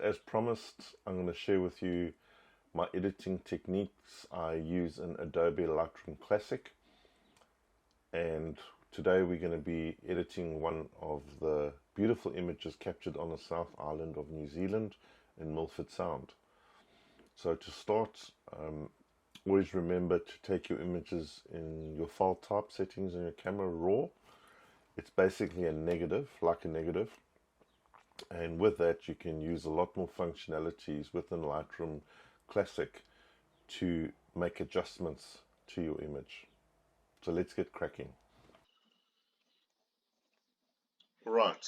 as promised, I'm going to share with you my editing techniques I use in Adobe Lightroom Classic. And today we're going to be editing one of the beautiful images captured on the South Island of New Zealand in Milford Sound. So to start, always remember to take your images in your file type settings in your camera raw. It's basically a negative, like a negative. And with that, you can use a lot more functionalities within Lightroom Classic to make adjustments to your image. So let's get cracking. Right,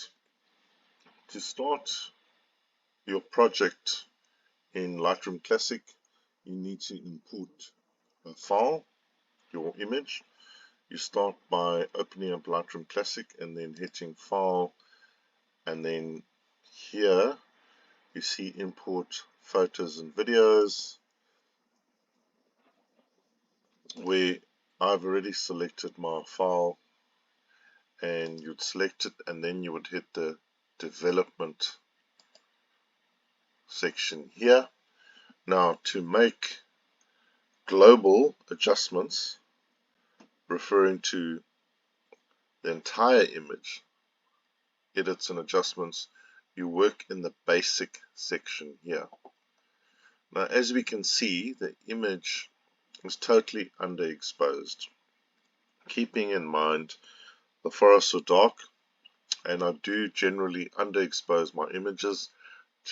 to start your project in Lightroom Classic, you need to import a file, your image. You start by opening up Lightroom Classic and then hitting File, and then here you see Import Photos and Videos, where I've already selected my file, and you'd select it and then you would hit the development section here. Now to make global adjustments referring to the entire image, edits and adjustments, you work in the basic section here. Now as we can see, the image is totally underexposed. Keeping in mind the forests are dark, and I do generally underexpose my images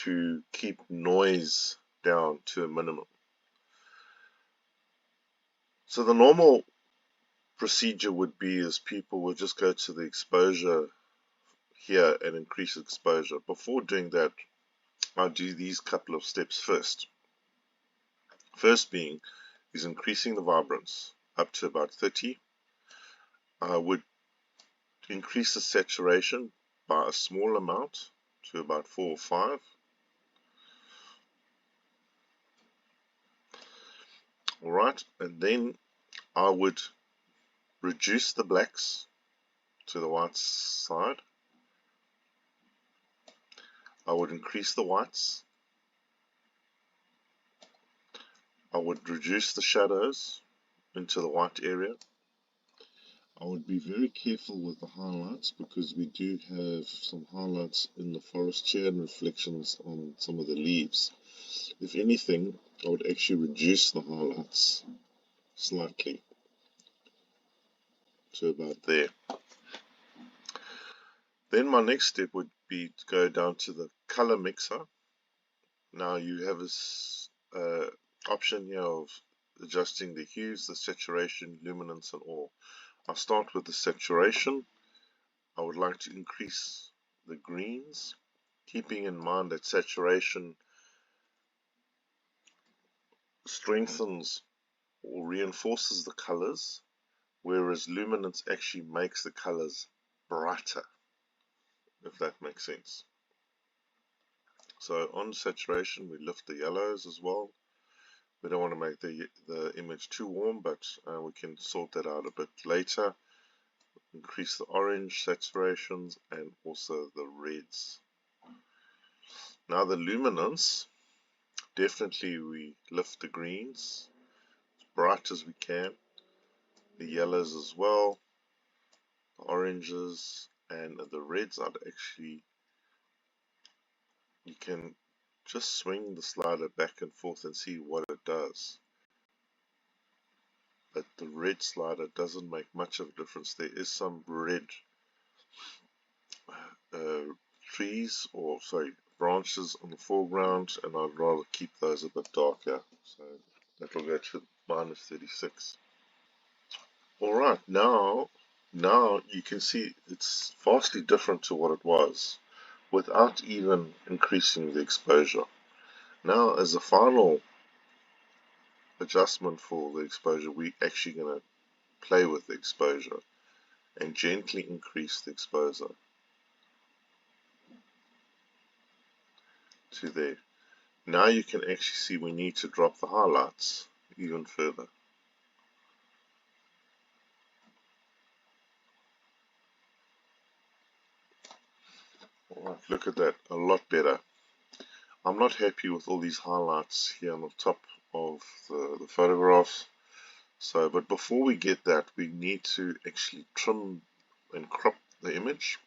to keep noise down to a minimum. So the normal procedure would be is people would just go to the exposure here and increase exposure. Before doing that, I do these couple of steps first. First being is increasing the vibrance up to about 30. I would increase the saturation by a small amount to about 4 or 5. Alright, and then I would reduce the blacks to the white side. I would increase the whites. I would reduce the shadows into the white area. I would be very careful with the highlights because we do have some highlights in the forest here and reflections on some of the leaves. If anything, I would actually reduce the highlights slightly to about there. Then my next step would be to go down to the color mixer. Now you have this option here of adjusting the hues, the saturation, luminance and all. I'll start with the saturation. I would like to increase the greens, keeping in mind that saturation strengthens or reinforces the colors, whereas luminance actually makes the colors brighter, if that makes sense. So on saturation, we lift the yellows as well. We don't want to make the image too warm, but we can sort that out a bit later. Increase the orange saturations and also the reds. Now the luminance, definitely we lift the greens as bright as we can, the yellows as well, the oranges and the reds are actually, you can just swing the slider back and forth and see what it does. But the red slider doesn't make much of a difference. There is some red trees, or sorry, branches on the foreground, and I'd rather keep those a bit darker. So that will go to minus 36. Alright, now you can see it's vastly different to what it was without even increasing the exposure. Now as a final adjustment for the exposure, we're actually going to play with the exposure and gently increase the exposure to there. Now you can actually see we need to drop the highlights even further. Alright, look at that, a lot better. I'm not happy with all these highlights here on the top of the photographs. So, but before we get that, we need to actually trim and crop the image.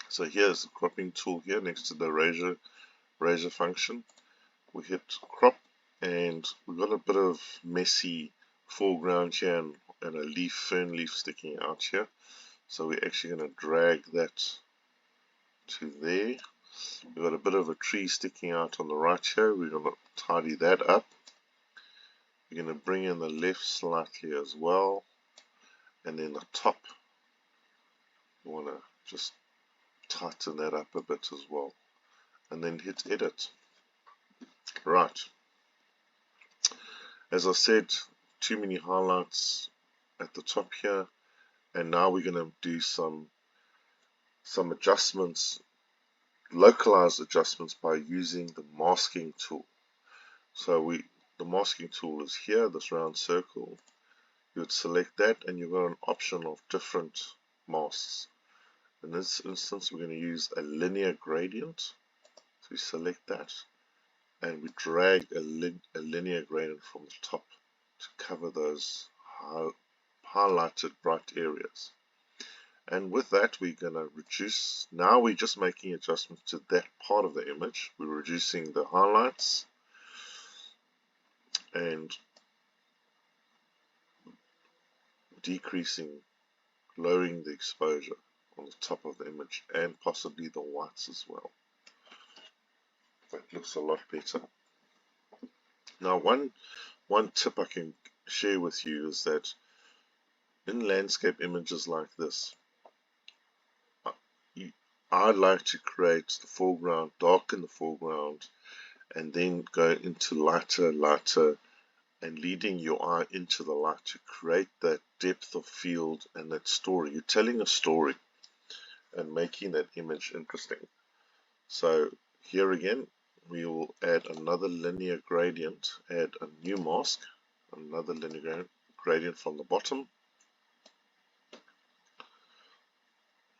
So here's the cropping tool here next to the razor function. We hit crop, and we've got a bit of messy foreground here and a fern leaf sticking out here. So we're actually going to drag that to there. We've got a bit of a tree sticking out on the right here. We're going to tidy that up. We're going to bring in the left slightly as well. And then the top, we want to just tighten that up a bit as well. And then hit edit. Right. As I said, too many highlights at the top here. And now we're going to do some adjustments, localized adjustments by using the masking tool. So the masking tool is here, this round circle. You would select that and you've got an option of different masks. In this instance, we're going to use a linear gradient. So we select that and we drag a linear gradient from the top to cover those highlighted bright areas. And with that, we're going to reduce. Now we're just making adjustments to that part of the image. We're reducing the highlights and lowering the exposure on the top of the image and possibly the whites as well. That looks a lot better. Now one tip I can share with you is that in landscape images like this, I like to create the foreground, darken the foreground, and then go into lighter, and leading your eye into the light to create that depth of field and that story. You're telling a story and making that image interesting. So here again, we will add another linear gradient, add a new mask, another linear gradient from the bottom.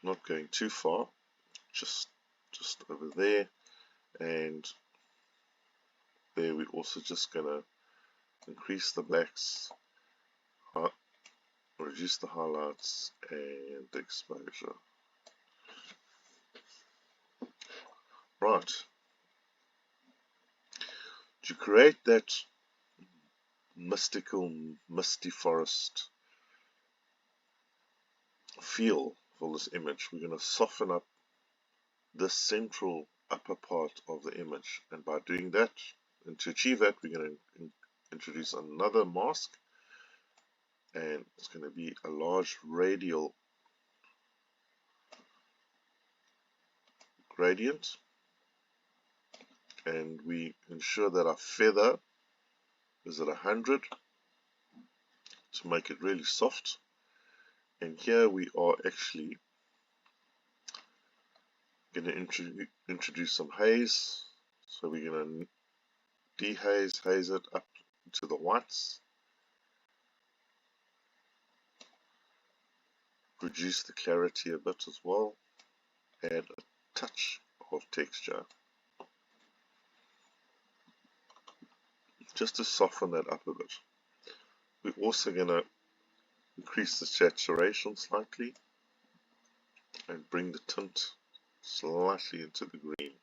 Not going too far, just over there, and there we're also just going to increase the blacks, reduce the highlights and the exposure. Right. To create that mystical, misty forest feel for this image, we're going to soften up the central upper part of the image, and by doing that, and to achieve that, we're going to introduce another mask, and it's going to be a large radial gradient, and we ensure that our feather is at 100 to make it really soft. And here we are actually going to introduce some haze. So we're going to haze it up to the whites, reduce the clarity a bit as well, add a touch of texture just to soften that up a bit. We're also going to increase the saturation slightly and bring the tint slightly into the green.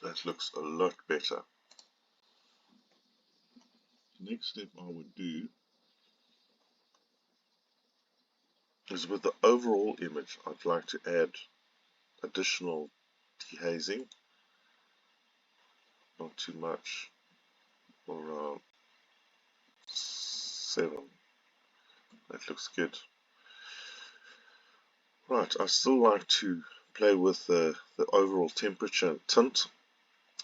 That looks a lot better. The next step I would do is with the overall image, I'd like to add additional dehazing, not too much, around 7. That looks good. Right, I still like to play with the overall temperature and tint.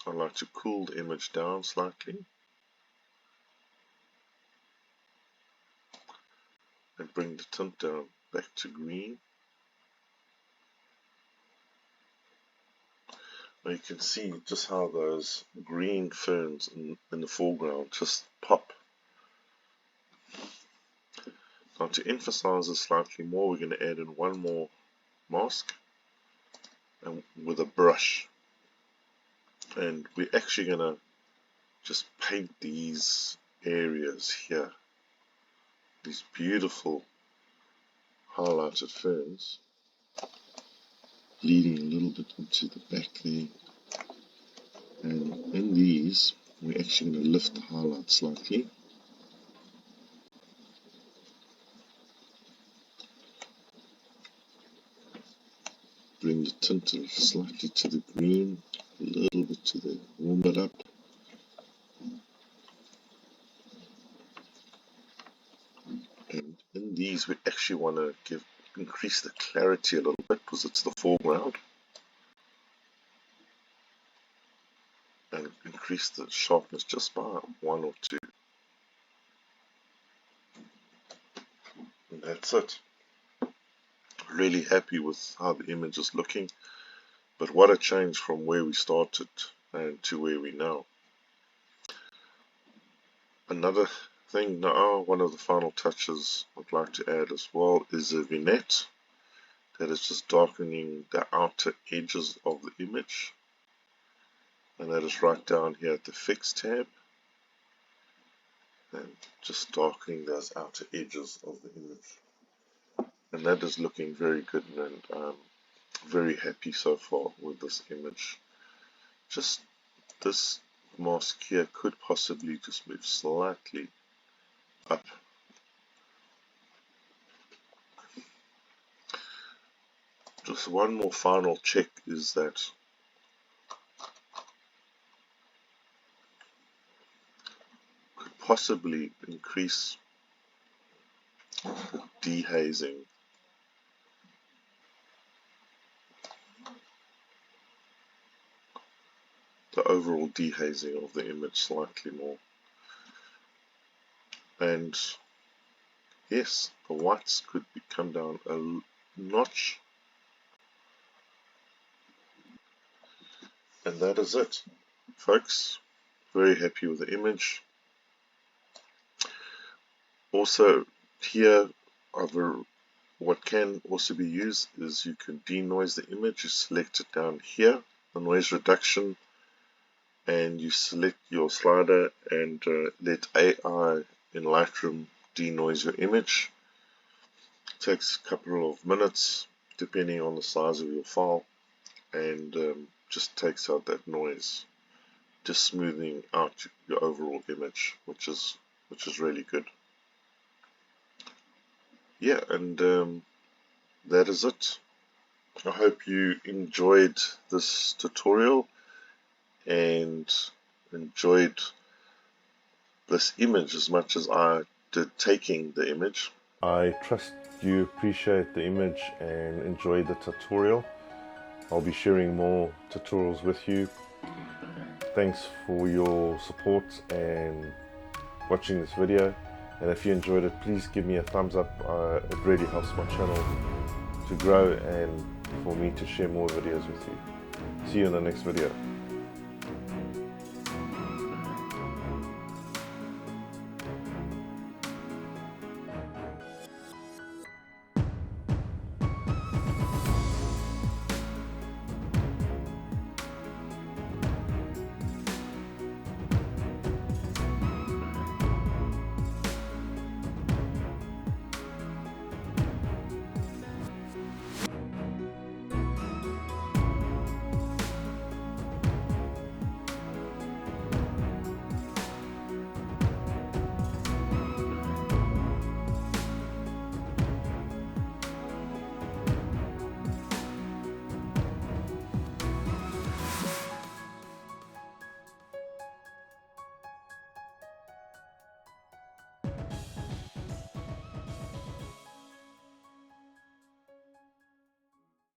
I like to cool the image down slightly and bring the tint down back to green. Now you can see just how those green ferns in the foreground just pop. Now to emphasize this slightly more, we're going to add in one more mask. and with a brush, and we're actually going to just paint these areas here, these beautiful highlighted ferns leading a little bit into the back there. And in these, we're actually going to lift the highlight slightly. Bring the tint slightly to the green, a little bit to the warm it up. And in these, we actually want to increase the clarity a little bit because it's the foreground. And increase the sharpness just by 1 or 2. And that's it. Really happy with how the image is looking, but what a change from where we started and to where we now. Another thing now, one of the final touches I'd like to add as well is a vignette that is just darkening the outer edges of the image, and that is right down here at the Fix tab, and just darkening those outer edges of the image. And that is looking very good, and I'm very happy so far with this image. Just this mask here could possibly just move slightly up. Just one more final check is that could possibly increase the dehazing. The overall dehazing of the image slightly more. And yes, the whites could come down a notch. And that is it, folks. Very happy with the image. Also, here, what can also be used is you can denoise the image. You select it down here, the noise reduction, and you select your slider and let AI in Lightroom denoise your image. It takes a couple of minutes depending on the size of your file, and just takes out that noise, just smoothing out your overall image, which is really good. Yeah, and that is it. I hope you enjoyed this tutorial and enjoyed this image as much as I did taking the image. I trust you appreciate the image and enjoy the tutorial. I'll be sharing more tutorials with you. Thanks for your support and watching this video. And if you enjoyed it, please give me a thumbs up. It really helps my channel to grow and for me to share more videos with you. See you in the next video.